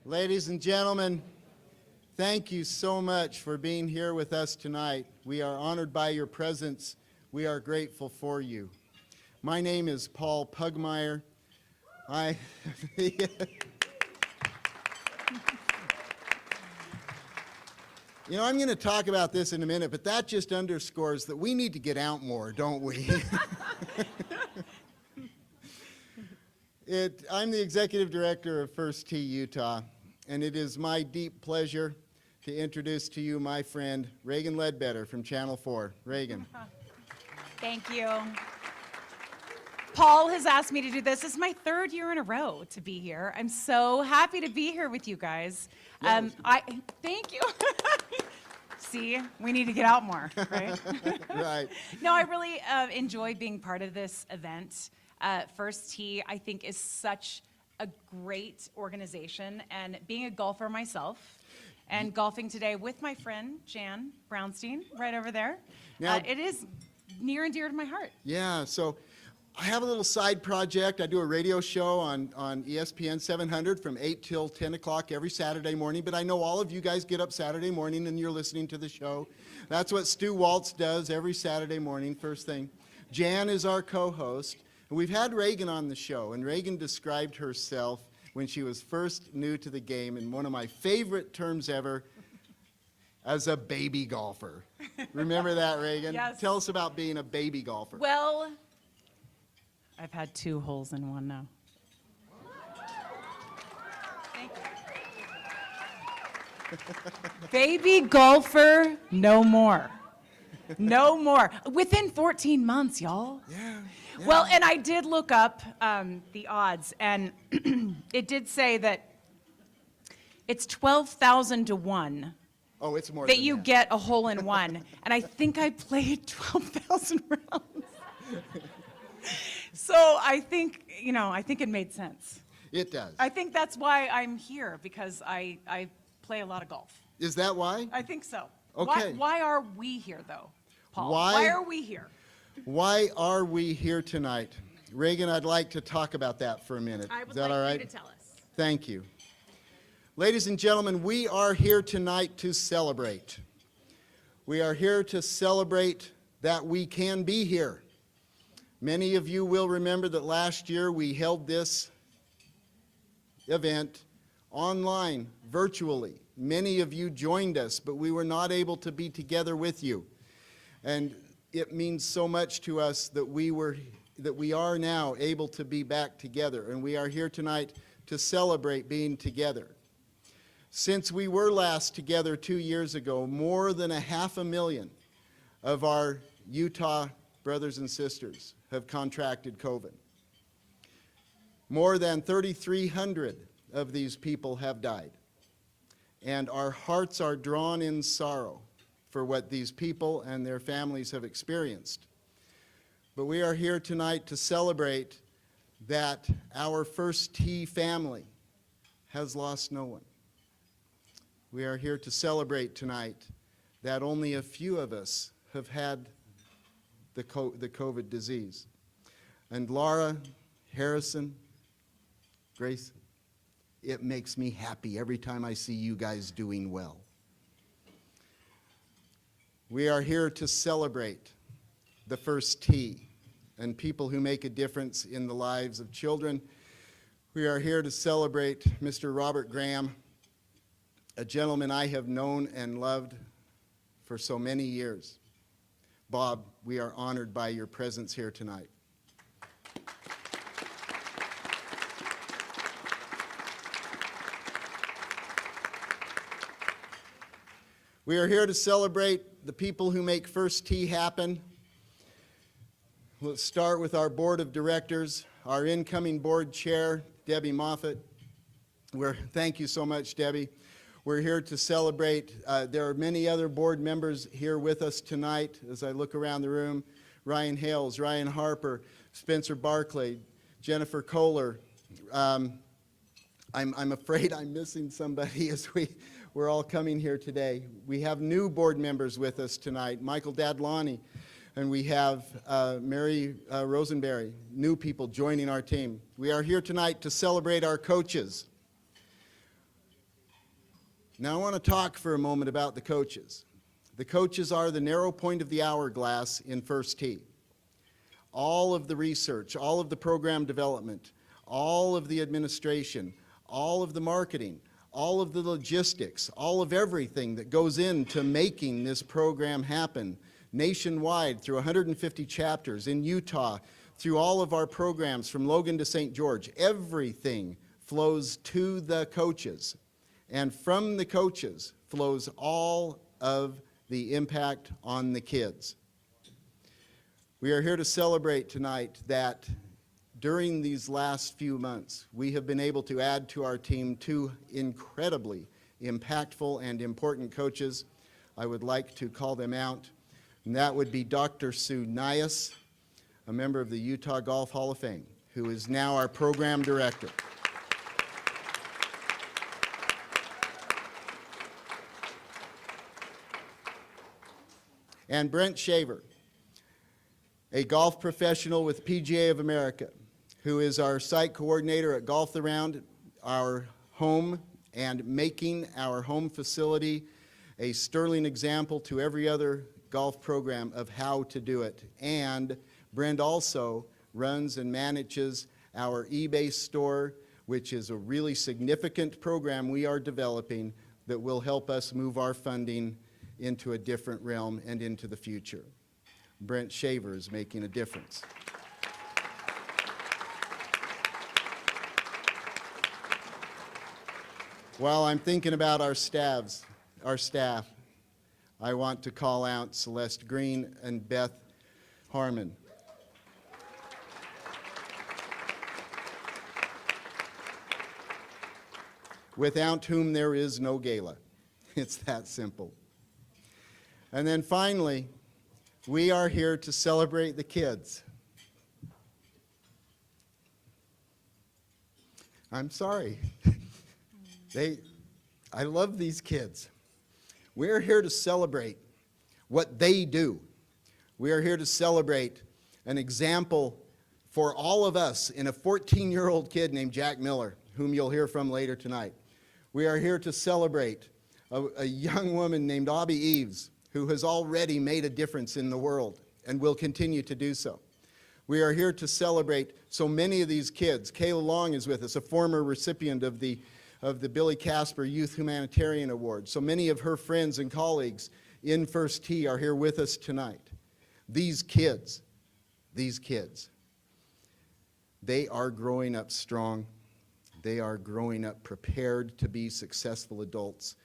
Ladies and gentlemen, thank you so much for being here with us tonight. We are honored by your presence. We are grateful for you. My name is Paul Pugmire. I'm going to talk about this in a minute, but that just underscores that we need to get out more, don't we? I'm the executive director of First Tee Utah, and it is my deep pleasure to introduce to you my friend Reagan Ledbetter from Channel 4. Reagan. Thank you. Paul has asked me to do this. This is my third year in a row to be here. I'm so happy to be here with you guys. Thank you. See, we need to get out more, right? Right. No, I really enjoy being part of this event. First Tee, I think, is such a great organization, and being a golfer myself, and golfing today with my friend Jan Brownstein, right over there, now, it is near and dear to my heart. Yeah, so I have a little side project. I do a radio show on ESPN 700 from 8 till 10 o'clock every Saturday morning, but I know all of you guys get up Saturday morning and you're listening to the show. That's what Stu Waltz does every Saturday morning, first thing. Jan is our co-host. And we've had Reagan on the show, and Reagan described herself when she was first new to the game in one of my favorite terms ever, as a baby golfer. Remember that, Reagan? Yes. Tell us about being a baby golfer. Well, I've had 2 holes in one now. Thank you. Baby golfer, no more. No more. Within 14 months, y'all. Yeah. Well, and I did look up the odds, and it did say that it's 12,000 to 1 Oh, it's more that than you that. get a hole in one. And I think I played 12,000 rounds. So I think, I think it made sense. It does. I think that's why I'm here, because I play a lot of golf. Is that why? I think so. Okay. Why are we here, though, Paul? Why- Why are we here? Why are we here tonight? Reagan, I'd like to talk about that for a minute. I Is would that all like right? you to tell us. Thank you. Ladies and gentlemen, we are here tonight to celebrate. We are here to celebrate that we can be here. Many of you will remember that last year we held this event online, virtually. Many of you joined us, but we were not able to be together with you. And it means so much to us that we are now able to be back together, and we are here tonight to celebrate being together. Since we were last together 2 years ago, more than 500,000 of our Utah brothers and sisters have contracted COVID. More than 3,300 of these people have died, and our hearts are drawn in sorrow for what these people and their families have experienced. But we are here tonight to celebrate that our First Tee family has lost no one. We are here to celebrate tonight that only a few of us have had the COVID disease. And Laura, Harrison, Grace, it makes me happy every time I see you guys doing well. We are here to celebrate the First Tee and people who make a difference in the lives of children. We are here to celebrate Mr. Robert Graham, a gentleman I have known and loved for so many years. Bob, we are honored by your presence here tonight. We are here to celebrate the people who make First Tee happen. Let's start with our board of directors, our incoming board chair, Debbie Moffett. Thank you so much, Debbie. We're here to celebrate. There are many other board members here with us tonight as I look around the room. Ryan Hales, Ryan Harper, Spencer Barclay, Jennifer Kohler. I'm afraid I'm missing somebody as we're all coming here today. We have new board members with us tonight, Michael Dadlani, and we have Mary Rosenberry, new people joining our team. We are here tonight to celebrate our coaches. Now I want to talk for a moment about the coaches. The coaches are the narrow point of the hourglass in First Tee. All of the research, all of the program development, all of the administration, all of the marketing, all of the logistics, all of everything that goes into making this program happen nationwide through 150 chapters, in Utah, through all of our programs from Logan to St. George, everything flows to the coaches. And from the coaches flows all of the impact on the kids. We are here to celebrate tonight that during these last few months, we have been able to add to our team 2 incredibly impactful and important coaches. I would like to call them out, and that would be Dr. Sue Nias, a member of the Utah Golf Hall of Fame, who is now our program director. And Brent Shaver, a golf professional with PGA of America, who is our site coordinator at Golf Around our home and making our home facility a sterling example to every other golf program of how to do it. And Brent also runs and manages our eBay store, which is a really significant program we are developing that will help us move our funding into a different realm and into the future. Brent Shaver is making a difference. While I'm thinking about our staff, I want to call out Celeste Green and Beth Harmon. Without whom there is no gala. It's that simple. And then finally, we are here to celebrate the kids. I'm sorry. I love these kids. We're here to celebrate what they do. We are here to celebrate an example for all of us in a 14-year-old kid named Jack Miller, whom you'll hear from later tonight. We are here to celebrate a young woman named Abby Eves, who has already made a difference in the world and will continue to do so. We are here to celebrate so many of these kids. Kayla Long is with us, a former recipient of the Billy Casper Youth Humanitarian Award. So many of her friends and colleagues in First Tee are here with us tonight. These kids, they are growing up strong. They are growing up prepared to be successful adults.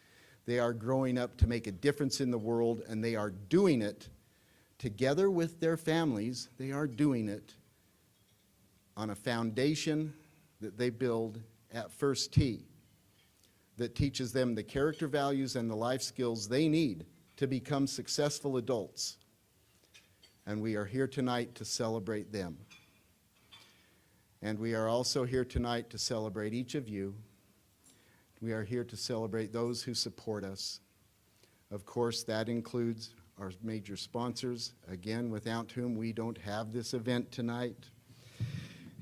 They are growing up to make a difference in the world, and they are doing it together with their families. They are doing it on a foundation that they build at First Tee that teaches them the character values and the life skills they need to become successful adults. And we are here tonight to celebrate them. And we are also here tonight to celebrate each of you. We are here to celebrate those who support us. Of course, that includes our major sponsors, again, without whom we don't have this event tonight.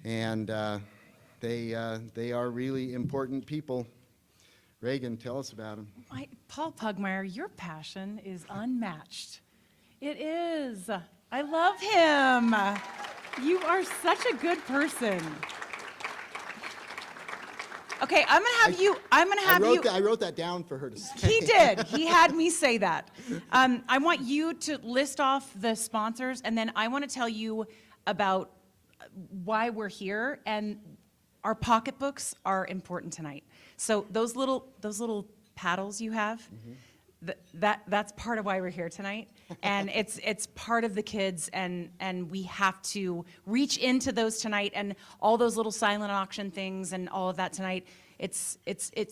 And they are really important people. Reagan, tell us about them. Paul Pugmire, your passion is unmatched. It is. I love him. You are such a good person. Okay, I'm gonna have you. I wrote that down for her to say. He did. He had me say that. I want you to list off the sponsors, and then I want to tell you about why we're here. And our pocketbooks are important tonight. So those little paddles you have, that's part of why we're here tonight. And it's part of the kids, and we have to reach into those tonight, and all those little silent auction things and all of that tonight. It's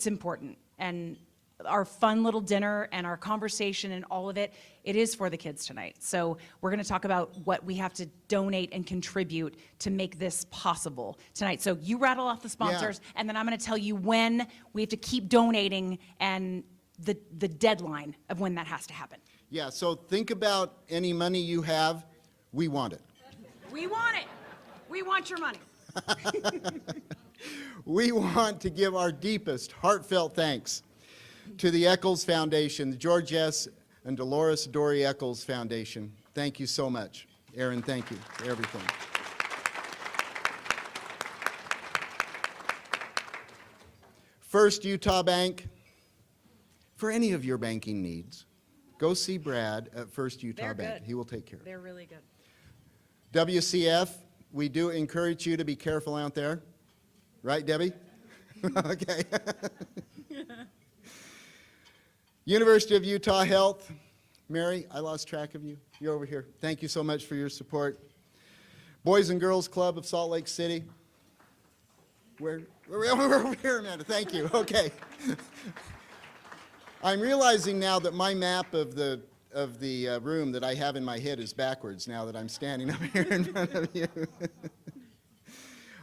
important. And our fun little dinner and our conversation and all of it is for the kids tonight. So we're going to talk about what we have to donate and contribute to make this possible tonight. So you rattle off the sponsors, and then I'm going to tell you when we have to keep donating and the deadline of when that has to happen. Yeah, so think about any money you have. We want it. We want it. We want your money. We want to give our deepest, heartfelt thanks To the Eccles Foundation, the George S. and Dolores Dory Eccles Foundation, thank you so much. Aaron, thank you for everything. First Utah Bank, for any of your banking needs, go see Brad at First Utah They're Bank. good. He will take care of it. They're really good. WCF, we do encourage you to be careful out there. Right, Debbie? Okay. University of Utah Health. Mary, I lost track of you. You're over here. Thank you so much for your support. Boys and Girls Club of Salt Lake City. We're over here, Amanda. Thank you. Okay. I'm realizing now that my map of the room that I have in my head is backwards now that I'm standing up here in front of you.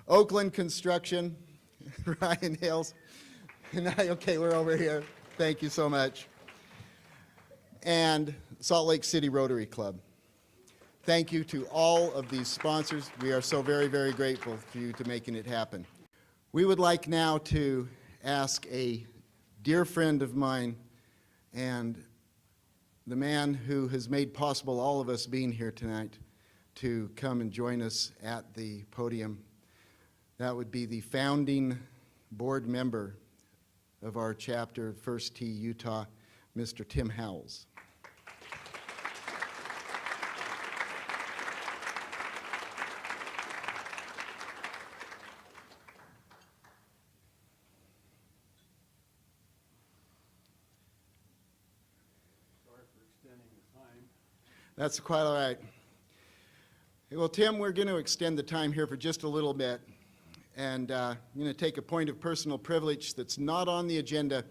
Oakland Construction, Ryan Hales. Okay, we're over here. Thank you so much. And Salt Lake City Rotary Club. Thank you to all of these sponsors. We are so very, very grateful for you to making it happen. We would like now to ask a dear friend of mine and the man who has made possible all of us being here tonight to come and join us at the podium. That would be the founding board member of our chapter, First Tee Utah, Mr. Tim Howells. That's quite all right. Well, Tim, we're going to extend the time here for just a little bit. And I'm going to take a point of personal privilege that's not on the agenda.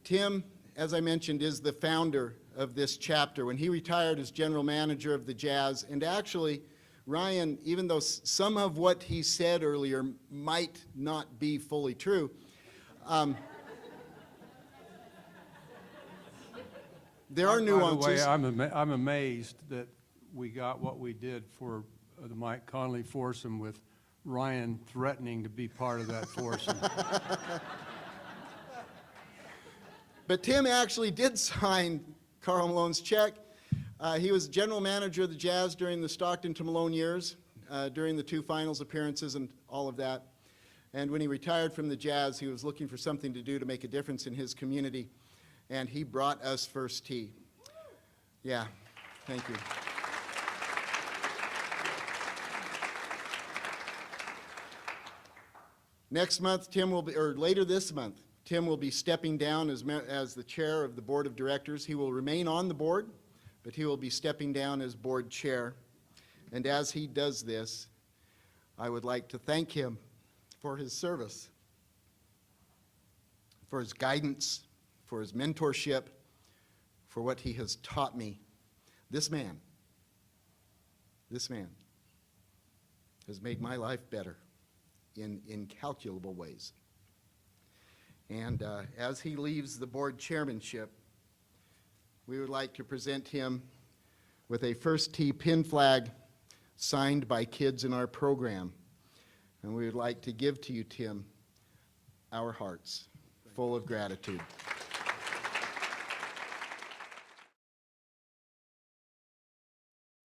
Tim, as I mentioned, is the founder of this chapter. When he retired as general manager of the Jazz, and actually, Ryan, even though some of what he said earlier might not be fully true, there are nuances. By the way, I'm amazed that we got what we did for the Mike Conley foursome with Ryan threatening to be part of that foursome. But Tim actually did sign Karl Malone's check. He was general manager of the Jazz during the Stockton to Malone years, during the 2 finals appearances and all of that. And when he retired from the Jazz, he was looking for something to do to make a difference in his community. And he brought us First Tee. Yeah, thank you. Next month, Tim will be, or later this month, Tim will be stepping down as the chair of the board of directors. He will remain on the board, but he will be stepping down as board chair. And as he does this, I would like to thank him for his service, for his guidance, for his mentorship, for what he has taught me. This man has made my life better in incalculable ways. And as he leaves the board chairmanship, we would like to present him with a First Tee pin flag signed by kids in our program. And we would like to give to you, Tim, our hearts full of gratitude.